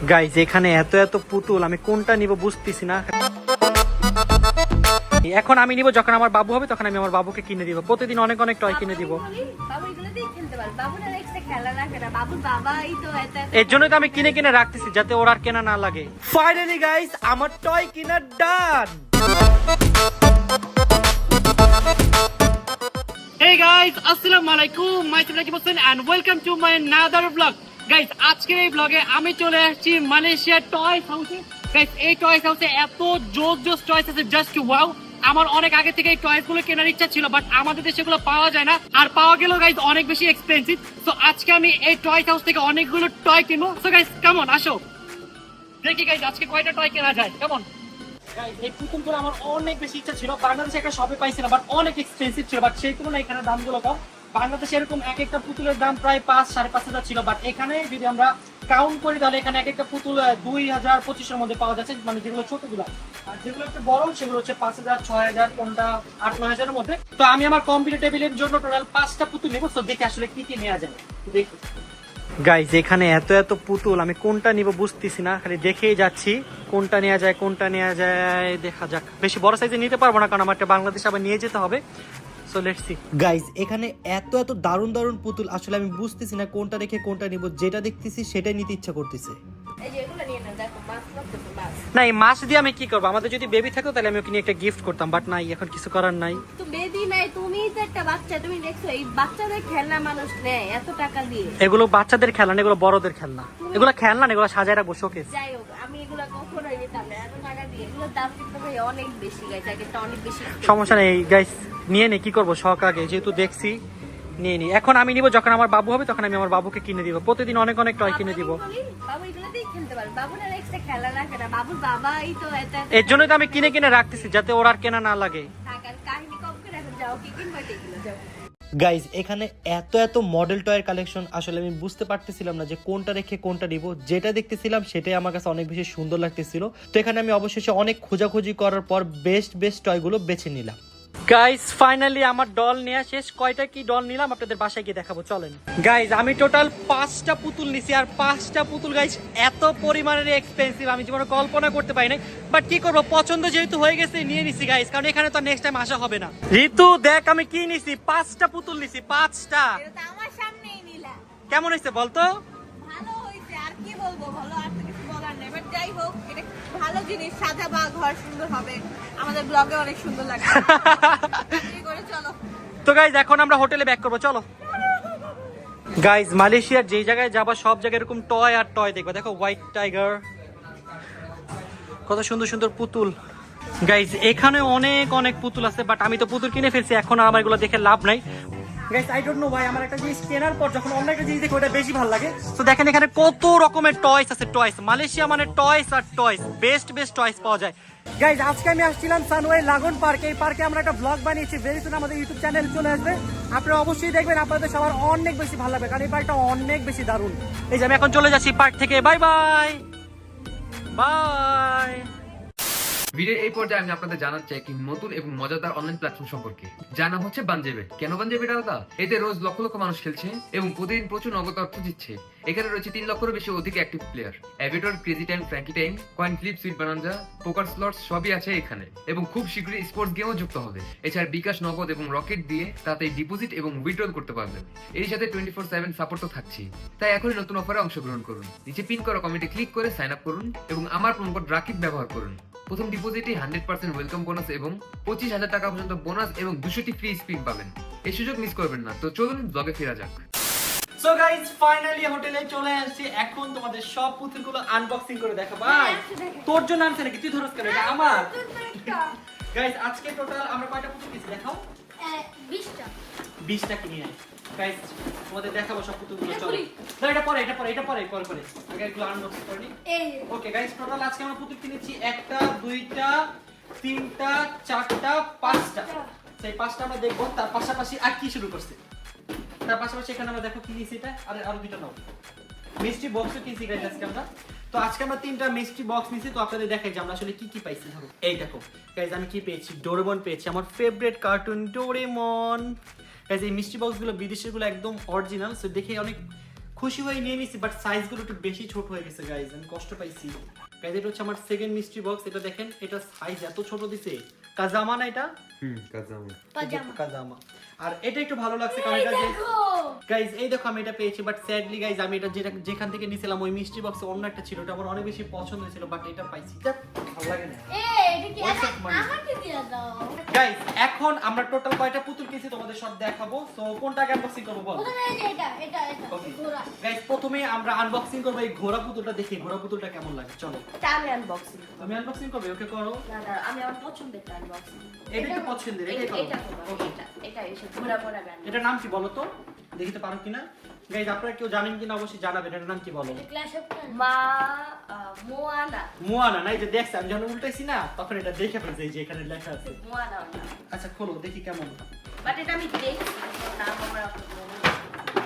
Guys এখানে এত এত পুতুল, আমি কোনটা নিব বুঝতেছি না। এখন আমি নিব, যখন আমার বাবু হবে তখন আমি আমার বাবুকে কিনে দিব। প্রতিদিন অনেক অনেক টয় কিনে দিব। এর জন্য তো আমি কিনে কিনে রাখতেছি, যাতে ওর আর কেনা না লাগে। ফাইনালি গাইজ আমার টয় কিনা ডান। Hey guys, আসসালামু আলাইকুম, myself Rakib Hossain and welcome to my another vlog. Guys আজকের এই ব্লগে আমি চলে আসছি মালয়েশিয়ার টয় হাউসে। গাইজ এই টয় হাউসে এত জোস জোস টয়স আছে, জাস্ট ওয়াও। আমার অনেক আগে থেকে এই টয়স গুলো কেনার ইচ্ছা ছিল, বাট আমাদের দেশে এগুলো পাওয়া যায় না, আর পাওয়া গেলেও গাইজ অনেক বেশি এক্সপেন্সিভ। তো আজকে আমি এই টয় হাউস থেকে অনেকগুলো টয় কিনবো। সো গাইজ কেমন, আসো দেখি গাইজ আজকে কয়টা টয় কেনা যায়। কেমন এই পুতুলগুলো আমার অনেক বেশি ইচ্ছা ছিল, বাংলাদেশে একটা শপে পাইছিলাম, বাট অনেক এক্সপেন্সিভ ছিল। বাট সেই তুলনায় এখানে দামগুলো কম। বাংলাদেশে এরকম এক একটা পুতুলের দাম প্রায় 5-5.5 ছিল, বাট এখানে যদি আমরা কাউন্ট করি তাহলে এখানে এক একটা পুতুল 2000-2500 মধ্যে পাওয়া যাচ্ছে, মানে যেগুলো ছোটগুলো। আর যেগুলো একটু বড় সেগুলো হচ্ছে 5000-6000, কোনটা 8-9 হাজারের মধ্যে। তো আমি আমার কম্পিউটার টেবিলের জন্য টোটাল 5টা পুতুল নেবো। তো দেখি আসলে কি কি নেওয়া যায়, দেখি। গাইজ এখানে এত এত পুতুল, আমি কোনটা নিব বুঝতেছি না, খালি দেখেই যাচ্ছি কোনটা নেওয়া যায় কোনটা নেওয়া যায়। দেখা যাক, বেশি বড় সাইজে নিতে পারবো না, কারণ আমার একটা বাংলাদেশে আবার নিয়ে যেতে হবে। So let's see. গাইজ এখানে এত এত দারুণ দারুণ পুতুল, আসলে আমি বুঝতেছি না কোনটা রেখে কোনটা নিব। যেটা দেখতেছি সেটাই নিতে ইচ্ছা করতেছে। না, এই মাছ দিয়ে আমি কি করবো? আমাদের যদি বেবি থাকতো তাহলে আমি ওকে নিয়ে একটা গিফট করতাম, বাট নাই, এখন কিছু করার নাই। তো বেবি নাই, তুমি তো একটা বাচ্চা, তুমি দেখছো এই বাচ্চাদের খেলনা মানুষ নেয় এত টাকা দিয়ে। এগুলো বাচ্চাদের খেলনা, এগুলো বড়দের খেলনা। এগুলো খেলনা না, এগুলো সাজায় রাখবো শোকেস। যাই হোক, আমি এগুলো কখনোই নিতাম না এত টাকা দিয়ে। এগুলোর দাম কিন্তু ভাই অনেক বেশি, গাইস এটা অনেক বেশি। সমস্যা নেই গাইস, নিয়ে নে, কি করবো, শখ আগে যেহেতু দেখছি নিয়ে নি। এখন আমি নিব, যখন আমার বাবু হবে তখন আমি আমার বাবুকে কিনে দিব। প্রতিদিন অনেক অনেক টয় কিনে দিব। বাবু এগুলো দিয়ে খেলতে পারবে, বাবু না এক্সট্রা খেলা রাখে না, বাবুর বাবাই তো এটা। এর জন্য তো আমি কিনে কিনে রাখতেছি, যাতে ওর আর কেনা না লাগে। টাকার কাহিনী কম করে এখন যাও কি কিনবা এগুলো যাও। গাইজ এখানে এত এত মডেল টয়ের কালেকশন, আসলে আমি বুঝতে পারতেছিলাম না যে কোনটা রেখে কোনটা নিব। যেটা দেখতেছিলাম সেটাই আমার কাছে অনেক বেশি সুন্দর লাগতেছিল। তো এখানে আমি অবশেষে অনেক খোঁজাখুঁজি করার পর বেস্ট টয়গুলো বেছে নিলাম। গাইস ফাইনালি আমার ডল নেওয়া শেষ। কয়টা কি ডল নিলাম আপনাদের বাসায় গিয়ে দেখাবো, চলেন। গাইস আমি টোটাল 5টা পুতুল নিছি, আর 5টা পুতুল গাইস এত পরিমাণের এক্সপেন্সিভ আমি জীবনে কল্পনা করতে পারি নাই। বাট কি করবো, পছন্দ যেহেতু হয়ে গেছে নিয়ে নিছি গাইস, কারণ এখানে তো নেক্সট টাইম আসা হবে না। ঋতু দেখ আমি কি নিছি, 5টা পুতুল নিছি, 5টা। এটা আমার সামনেই নিলা। কেমন হয়েছে বলতো? ভালো হইছে, আর কি বলবো, ভালো আর তো কিছু বলার নেই। বাট যাই হোক, এটা ভালো জিনিস, সাজা বা ঘর সুন্দর হবে, আমাদের ব্লগে অনেক সুন্দর লাগবে। করে চলো। তো গাইজ এখন আমরা হোটেলে ব্যাক করবো, চলো। গাইজ মালয়েশিয়ার যেই জায়গায় যাবা সব জায়গায় এরকম টয় আর টয় দেখবা। দেখো হোয়াইট টাইগার, কত সুন্দর সুন্দর পুতুল। গাইজ এখানে অনেক অনেক পুতুল আছে, বাট আমি তো পুতুল কিনে ফেলছি, এখন আর আমার এগুলো দেখে লাভ নাই। গাইস আই ডোন্ট নো ভাই, আমার একটা জিনিস কেনার পর যখন অন্য একটা জিনিস দেখি ওটা বেশি ভালো লাগে। তো দেখেন এখানে কত রকমের টয়স আছে, টয়স। মালয়েশিয়া মানে টয়স আর টয়স, বেস্ট টয়স পাওয়া যায়। গাইস আজকে আমি আসছিলাম সানওয়ে লাগন পার্কে। এই পার্কে আমরা একটা ব্লগ বানিয়েছি, ভেরি সুন আমাদের ইউটিউব চ্যানেল চলে আসবে, আপনারা অবশ্যই দেখবেন, আপনাদের সবার অনেক বেশি ভালো লাগবে, কারণ এই পার্কটা অনেক বেশি দারুণ। এই যে আমি এখন চলে যাচ্ছি পার্ক থেকে, বাই বাই বাই। ভিডিওর এই পর্যায়ে আমি আপনাদের জানাচ্ছি একটি নতুন এবং মজাদার অনলাইন প্ল্যাটফর্ম সম্পর্কে, যার নাম হচ্ছে বানজেবে। কেন বানজেবেটা আলাদা? এতে রোজ লক্ষ লক্ষ মানুষ খেলছে এবং প্রতিদিন প্রচুর নগদ অর্থ দিচ্ছে। এখানে রয়েছে 3 লক্ষেরও বেশি অধিক active player. Aviator, Crazy Time, Frankie Time, Coin Flip, Sweet Bonanza, poker slots সবই আছে এখানে, এবং খুব শীঘ্রই স্পোর্টস গেমও যুক্ত হবে। এছাড়া বিকাশ, নগদ এবং রকেট দিয়ে তাতে ডিপোজিট এবং উইথড্রল করতে পারবেন। এর সাথে 24/7 সাপোর্ট তো থাকছেই। তাই এখনই নতুন অফারে অংশগ্রহণ করুন। নিচে পিন করা কমেন্টে ক্লিক করে সাইন আপ করুন এবং আমার প্রোমো কোড রাকিব ব্যবহার করুন। প্রথম ডিপোজিটে 100% ওয়েলকাম বোনাস এবং 25,000 টাকা পর্যন্ত বোনাস এবং 200টি ফ্রি স্পিন পাবেন। এই সুযোগ মিস করবেন না। তো চলুন ব্লগে ফেরা যাক। সো গাইস ফাইনালি হোটেলে চলে আসছি, এখন তোমাদের সব পুতুলগুলো আনবক্সিং করে দেখাবো। ভাই তোর জন্য আনছে নাকি, তুই ধরস কেন? এটা আমার। গাইস আজকে টোটাল আমরা কয়টা পুতুল কিনছি দেখাও? 20টা 20টা কিনে আনি। গাইস তোমাদের দেখাবো সব পুতুলগুলো, চলো। না এটা পরে আগে এগুলো আনবক্সিং করে নি। ওকে গাইস টোটাল আজকে আমরা পুতুল কিনেছি 1টা 2টা 3টা 4টা 5টা। সেই 5টা আমরা দেখবো, তার পাশাপাশি আর কি শুরু করছে। তার পাশাপাশি এখানে আমরা দেখো কি নিয়েছি, এটা আরো 2টা নাও মিষ্টি বক্সও কিনছি গাইস আজকে আমরা। তো আজকে আমরা 3টা মিষ্টি বক্স নিয়েছি, তো আপনাদের দেখাই যে আমরা আসলে কি কি পাইছি। ধরো এই দেখো গাইস আমি কি পেয়েছি, ডোরেমন পেয়েছি, আমার ফেভারিট কার্টুন ডোরেমন। গাইস এই মিষ্টি বক্সগুলো বিদেশেরগুলো একদম অরিজিনাল, সো দেখে অনেক খুশি হয়ে নিয়ে নিছি, বাট সাইজগুলো একটু বেশি ছোট হয়ে গেছে গাইজ, আমি কষ্ট পাইছি গাইজ। এটা হচ্ছে আমার সেকেন্ড মিস্ট্রি বক্স। এটা দেখেন, এটা সাইজ এত ছোট দিছে। কাজামা না এটা? কাজামা। আর এটা একটু ভালো লাগছে কারণ এটা যে গাইজ, এই দেখো আমি এটা পেয়েছি, বাট স্যাডলি গাইজ আমি এটা যেখান থেকে নিছিলাম ওই মিস্ট্রি বক্সে অন্য একটা ছিল, এটা আমার অনেক বেশি পছন্দ হয়েছিল, বাট এটা পাইছি, ভালো লাগে না। গাইজ এখন আমরা টোটাল কয়টা পুতুল কিনছি তোমাদের সব দেখাবো। সো কোনটা আগে আনবক্সিং করবো বল? গাইজ প্রথমে আমরা আনবক্সিং করবো এই ঘোড়া পুতুলটা, দেখি ঘোড়া পুতুলটা কেমন লাগে। চলো আমি আনবক্সিং আমি আনবক্সিং করবো, ওকে করো। আমি আমার পছন্দেরটা আনবক্সিং। এটা তো পছন্দের, এটাই করো। এটা এসে ঘোরা ঘোরা ব্যান্ড। এটার নাম কি বলো তো, দেখিতে পারো কিনা? গাইজ আপনারা কেউ জানেন কিনা অবশ্যই জানাবেন। এটার নাম কি বলো? মোয়ানা। মোয়ানা না? এই যে দেখছ আমি যখন উল্টাইছি না তখন এটা দেখে ফেলছি, এই যে এখানে লেখা আছে মোয়ানা। আচ্ছা খোলো দেখি কেমন। বাট এটা আমি দেখছি, নাম আমার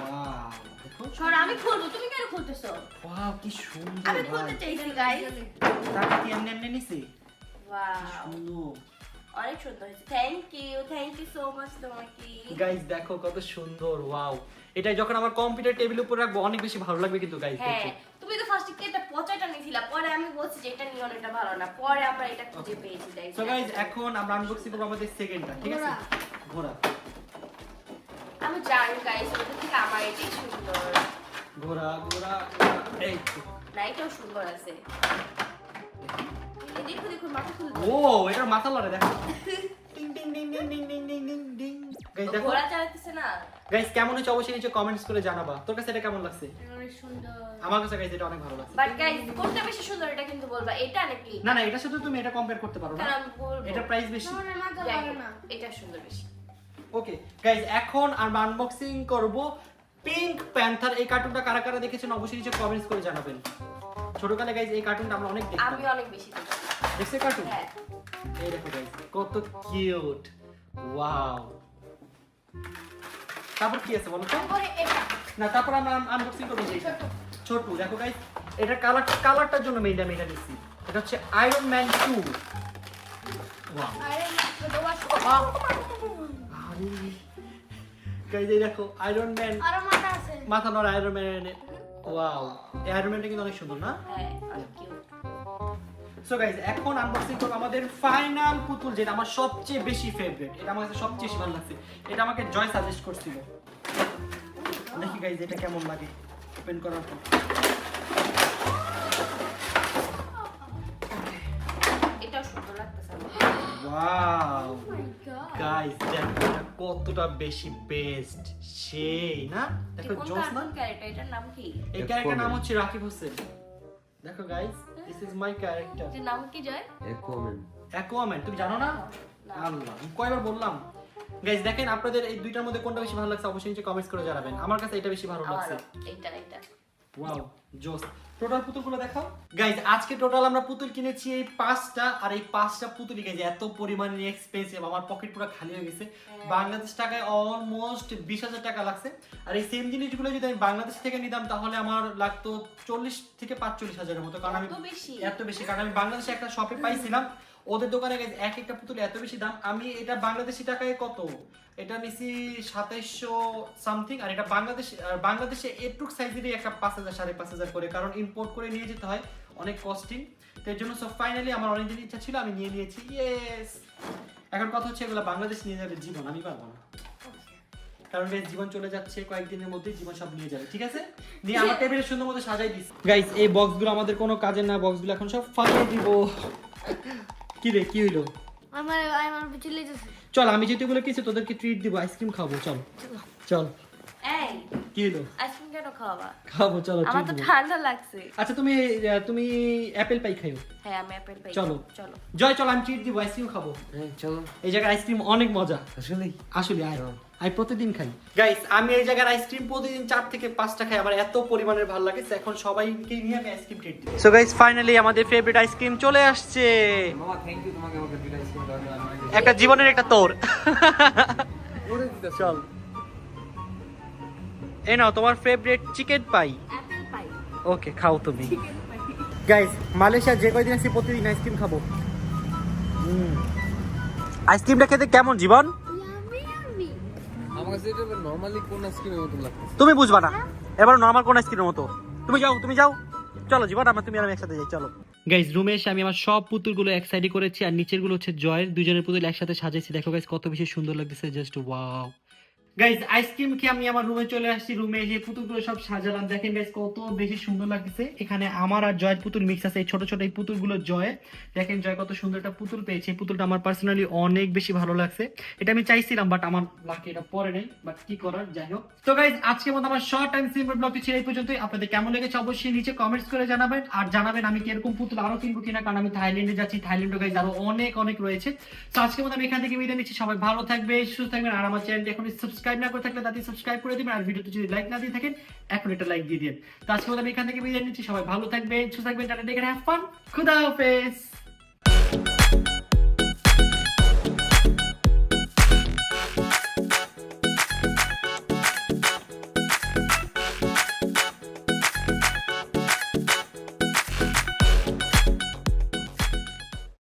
ওয়াও দেখো। সর আমি খুলবো, তুমি কেন খুলতেছো? ওয়াও কি সুন্দর। আমি খুলতে চাইছি গাইস। তাকে কি এমনি নিছি? ওয়াও সুন্দর, অনেক সুন্দর হয়েছে। থ্যাংক ইউ সো মাচ তোমাকে। গাইস দেখো কত সুন্দর। ওয়াও, এটা যখন আমার কম্পিউটার টেবিল উপর রাখবো অনেক বেশি ভালো লাগবে কিন্তু গাইস। হ্যাঁ, তুমি তো ফার্স্টে কি এটা পচাটা নিছিলা, পরে আমি বলছি যে এটা নিও না, এটা ভালো না, পরে আমরা এটা খুঁজে পেয়েছি গাইস। সো গাইস এখন আমরা আনবক্সিং করব আমাদের সেকেন্ডটা, ঠিক আছে? ঘোড়া। আমি জানি গাইস, ওটা থেকে আমার এটাই সুন্দর। ঘোড়া ঘোড়া এই তো। না, এটাও সুন্দর আছে। দেখো দেখো মাথা খুলে ও এটা মাথা লড়ে দেখো। টিং টিং টিং টিং টিং টিং টিং টিং টিং। গাইস দেখো ঘোড়া চালাতেছে না। গাইস কেমন হচ্ছে অবশ্যই নিচে কমেন্টস করে জানাবা। তোর কাছে এটা কেমন লাগছে? অনেক সুন্দর। আমার কাছে গাইস এটা অনেক ভালো লাগছে। বাট গাইস কোনটা বেশি সুন্দর এটা কিন্তু বলবা, এটা নাকি? না না, এটার সাথে তুমি এটা কম্পেয়ার করতে পারো না, কারণ আমি বলবো এটা প্রাইস বেশি। এটা সুন্দর বেশি। ওকে গাইস এখন আমরা আনবক্সিং করব পিঙ্ক প্যান্থার। এই কার্টুনটা কারা কারা দেখেছেন অবশ্যই নিচে কমেন্টস করে জানাবেন। ছোটকালে গাইস এই কার্টুনটা আমরা অনেক দেখতাম। আমি অনেক বেশি দেখি। দেখছো কার্টুন? হ্যাঁ। এই দেখো গাইস কত কিউট। ওয়াও, তারপর কি আছে বলো তো? তারপরে এটা না তারপর আমরা আনবক্সিং করব এইটা ছোট। দেখো গাইস এটা কালারটার জন্য মেইনলি আমি এটা নিচ্ছি। এটা হচ্ছে আয়রন ম্যান 2। ওয়াও, আরে গাইস এই দেখো আয়রন ম্যান, আরো মাথা আছে। মাথা নড়া আয়রন ম্যান। ওয়াও, এই আয়রন ম্যানটা কিন্তু অনেক সুন্দর না? হ্যাঁ, অনেক কিউট। সো গাইস এখন আনবক্সিং করব আমাদের ফাইনাল পুতুল, যেটা আমার সবচেয়ে বেশি ফেভারিট। এটা আমার কাছে সবচেয়ে বেশি ভালো লাগছে। এটা আমাকে জয় সাজেস্ট করছিল। দেখি গাইস এটা কেমন লাগে ওপেন করার পর। এটাও সুন্দর লাগতেছে। ওয়াও গাইস দেখো এটা কতটা বেশি বেস্ট, সেই না? দেখো জোস না? ক্যারেক্টার, এটার নাম কি? এই ক্যারেক্টার নাম হচ্ছে রাকিব হোসেন। দেখো guys this is my character. এটার নাম কি জয়? অ্যাকোয়াম্যান। তুমি জানো না? আল্লাহ আমি কয়বার বললাম। গাইস দেখেন আপনাদের এই দুইটার মধ্যে কোনটা বেশি ভালো লাগছে অবশ্যই নিচে কমেন্টস করে জানাবেন। আমার কাছে এটা বেশি ভালো লাগছে। এটা ওয়াও জোস। টোটাল পুতুলগুলো দেখাও গাইস। আজকে টোটাল আমরা পুতুল কিনেছি এই 5টা, আর এই 5টা পুতুলই গাইস এত পরিমাণে এক্সপেন্সিভ, আমার পকেট পুরো খালি হয়ে গেছে। বাংলাদেশ টাকায় অলমোস্ট 20,000 টাকা লাগছে। আর এই সেম জিনিসগুলো যদি আমি বাংলাদেশ থেকে নিতাম তাহলে আমার লাগতো 40 থেকে 45,000 এর মতো, কারণ আমি এত বেশি, কারণ আমি বাংলাদেশে একটা শপে পাইছিলাম ওদের দোকানে গাইস এক একটা পুতুল এত বেশি দাম। আমি এটা বাংলাদেশি টাকায় কত, এটা নিছি 2700 সামথিং, আর এটা বাংলাদেশে এটুক সাইজেরই একটা 5,000 5,500 করে, কারণ ইম্পোর্ট করে নিয়ে যেতে হয়, অনেক কস্টিং। তো এর জন্য সব ফাইনালি আমার অনেক দিন ইচ্ছা ছিল, আমি নিয়ে নিয়েছি। ইয়েস, এখন কথা হচ্ছে এগুলো বাংলাদেশ নিয়ে যাবে জীবন, আমি পারবো না, কারণ গাইস জীবন চলে যাচ্ছে কয়েকদিনের মধ্যে, জীবন সব নিয়ে যাবে। ঠিক আছে, নিয়ে আমার টেবিলের সুন্দর মতো সাজাই দিস। গাইস এই বক্সগুলো আমাদের কোনো কাজের না, বক্সগুলো এখন সব ফাটিয়ে দিব। কি রে কি হইলো? আমার চলে যাচ্ছে। চল আমি যেহেতু এগুলো কিছু তোদেরকে ট্রিট দিব, আইসক্রিম খাবো। চল চল। এই কি হলো? আইসক্রিম কেন খাওয়া? খাবো চলো। আমার তো ঠান্ডা লাগছে। আচ্ছা তুমি অ্যাপেল পাই খাইও। হ্যাঁ আমি অ্যাপেল পাই। চলো চলো জয়, চল আমি ট্রিট দিব, আইসক্রিম খাবো। হ্যাঁ চলো। এই জায়গার আইসক্রিম অনেক মজা আসলে আয়, আমি প্রতিদিন খাই। গাইস আমি এই জায়গার আইসক্রিম প্রতিদিন 4 থেকে 5টা খাই, আমার এত পরিমাণের ভালো লাগে। এখন সবাইকে নিয়ে আমি আইসক্রিম ট্রিট দিই। সো গাইস ফাইনালি আমাদের ফেভারিট আইসক্রিম চলে আসছে। মামা থ্যাংক ইউ তোমাকে আমাকে দুটো আইসক্রিম দেওয়ার জন্য। একটা জীবনের একটা তোর। চল এই নাও তোমার favourite chicken pie. Apple pie. Okay খাও তুমি। গাইস মালয়েশিয়া যে কয়দিন আছি প্রতিদিন আইসক্রিম খাবো। আইসক্রিমটা খেতে কেমন জীবন? আমার কাছে এটা নরমালি কোন আইসক্রিমের মতো লাগছে। তুমি বুঝবা না, এবার নরমাল কোন আইসক্রিমের মতো। তুমি যাও চলো জীবন, তুমি আর আমি একসাথে যাই, চলো। গাইজ রুমে এসে আমি আমার সব পুতুলগুলো এক সাইডে করেছি, আর নিচের গুলো হচ্ছে জয়ের, দুজনের পুতুল একসাথে সাজাইছি। দেখো গাইজ কত বেশি সুন্দর লাগতেছে, জাস্ট ওয়াও। গাইজ আইসক্রিম খেয়ে আমি আমার রুমে চলে আসছি। রুমে এসে পুতুলগুলো সব সাজালাম, দেখেন গাইজ কত বেশি সুন্দর লাগতেছে। এখানে আমার আর জয়ের পুতুল মিক্স আছে, এই ছোট ছোট এই পুতুলগুলো জয়। দেখেন জয় কত সুন্দর একটা পুতুল পেয়েছে, এই পুতুলটা আমার পার্সোনালি অনেক বেশি ভালো লাগছে। এটা আমি চাইছিলাম বাট আমার লাকি এটা পরে নেই, বাট কি করার, যাই হোক। তো গাইজ আজকের মতো আমার শর্ট টাইম সিম্পল ব্লগটি ছিল এই পর্যন্তই। আপনাদের কেমন লেগেছে অবশ্যই নিচে কমেন্টস করে জানাবেন, আর জানাবেন আমি কিরকম পুতুল আরো কিনবো কিনা, কারণ আমি থাইল্যান্ডে যাচ্ছি। থাইল্যান্ডে গাইজ আরো অনেক অনেক রয়েছে। তো আজকের মতো আমি এখান থেকে বিদায় নিচ্ছি। সবাই ভালো থাকবে, সুস্থ থাকবেন, আর আমার চ্যানেলটি এখন সাবস্ক্রাইব না করে থাকলে তাতে সাবস্ক্রাইব করে দিবেন, আর ভিডিওতে যদি লাইক না দিয়ে থাকেন এখন একটা লাইক দিয়ে দিন। তো আজকের মতো আমি এখান থেকে বিদায় নিচ্ছি। সবাই ভালো থাকবেন, সুস্থ থাকবেন, tata, take care, have fun, খুদা হাফেজ।